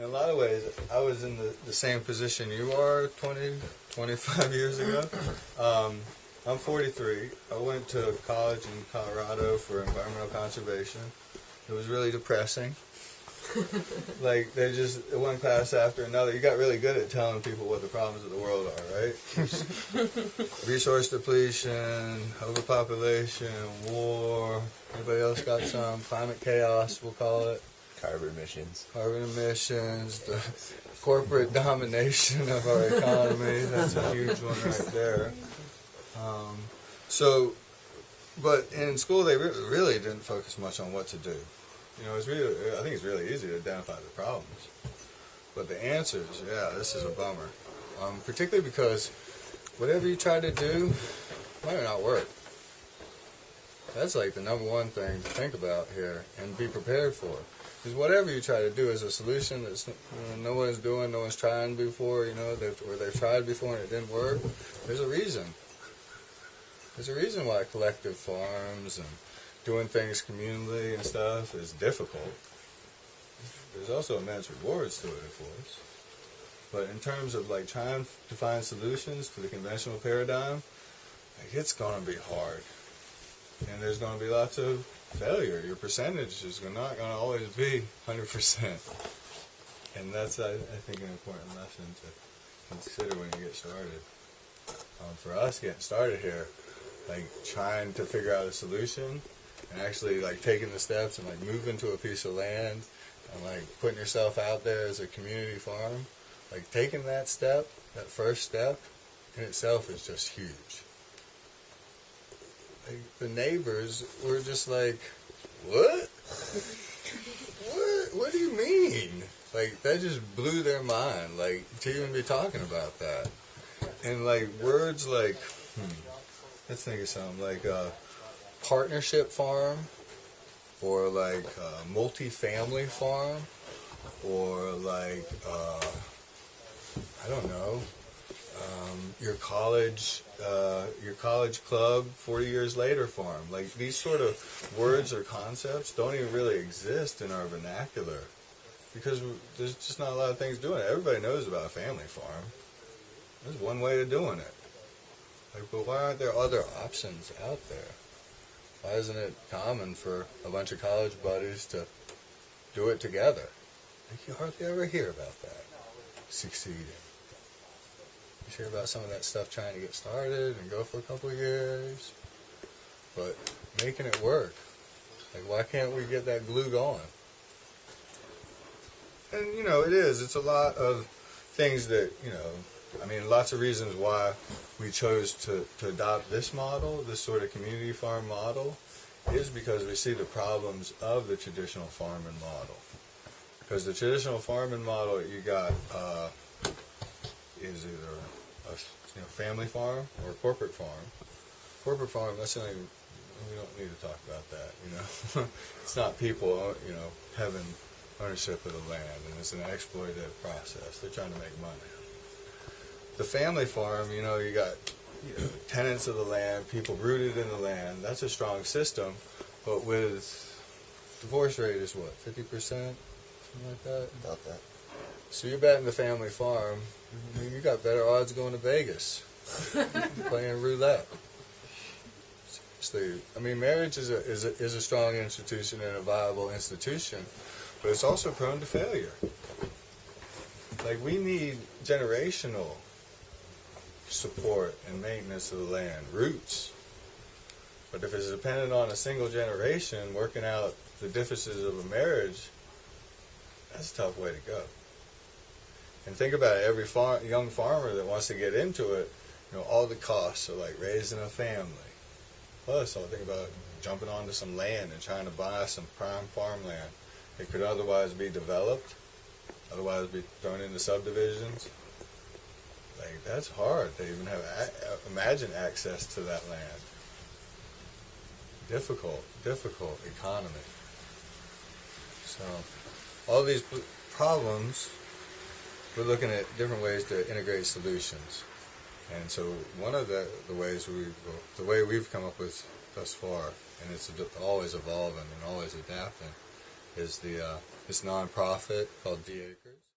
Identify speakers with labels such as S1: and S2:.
S1: In a lot of ways, I was in the same position you are 20, 25 years ago. I'm 43. I went to college in Colorado for environmental conservation. It was really depressing. Like, they just, one class after another, you got really good at telling people what the problems of the world are, right? Resource depletion, overpopulation, war, anybody else got some? Climate chaos, we'll call it.
S2: Carbon emissions.
S1: Carbon emissions, the corporate domination of our economy, that's a huge one right there. But in school they really didn't focus much on what to do. You know, I think it's really easy to identify the problems. But the answers, yeah, this is a bummer. Particularly because whatever you try to do might not work. That's like the number one thing to think about here and be prepared for. Because whatever you try to do is a solution that no one's doing, no one's trying before, you know, or they've tried before and it didn't work. There's a reason. There's a reason why collective farms and doing things communally and stuff is difficult. There's also immense rewards to it, of course. But in terms of like trying to find solutions to the conventional paradigm, like, it's going to be hard. And there's going to be lots of failure. Your percentage is not going to always be 100%. And that's, I think, an important lesson to consider when you get started. For us getting started here, like trying to figure out a solution and actually like taking the steps and like moving to a piece of land and like putting yourself out there as a community farm, like taking that step, that first step in itself is just huge. Like, the neighbors were just like, what? What do you mean? Like, that just blew their mind, like, to even be talking about that. And like words like, let's think of something, like partnership farm, or like multi-family farm, or like, I don't know, your college club 40 years later farm. Like, these sort of words or concepts don't even really exist in our vernacular because there's just not a lot of things doing it. Everybody knows about a family farm. There's one way of doing it. Like, but why aren't there other options out there? Why isn't it common for a bunch of college buddies to do it together? Like, you hardly ever hear about that succeeding. You hear about some of that stuff trying to get started and go for a couple of years, but making it work. Like, why can't we get that glue going? And, you know, it's a lot of things that, you know, I mean, lots of reasons why we chose to adopt this model, this sort of community farm model, is because we see the problems of the traditional farming model. Because the traditional farming model you got is either a family farm or a corporate farm. Corporate farm, that's something we don't need to talk about that, you know. It's not people, you know, having ownership of the land, and it's an exploitative process. They're trying to make money. The family farm, you know, you got tenants of the land, people rooted in the land. That's a strong system, but with divorce rate is what, 50%? Something like that?
S2: About that.
S1: So you're betting the family farm, you got better odds going to Vegas, playing roulette. Seriously, I mean, marriage is a strong institution and a viable institution, but it's also prone to failure. Like, we need generational support and maintenance of the land, roots. But if it's dependent on a single generation working out the differences of a marriage, that's a tough way to go. And think about it, every young farmer that wants to get into it, you know, all the costs of like raising a family. Plus, I'll think about jumping onto some land and trying to buy some prime farmland. It could otherwise be developed, otherwise be thrown into subdivisions. Like, that's hard to even have, imagine access to that land. Difficult economy. So, all these problems, we're looking at different ways to integrate solutions. And so one of the ways the way we've come up with thus far, and it's always evolving and always adapting, is this nonprofit called D-Acres.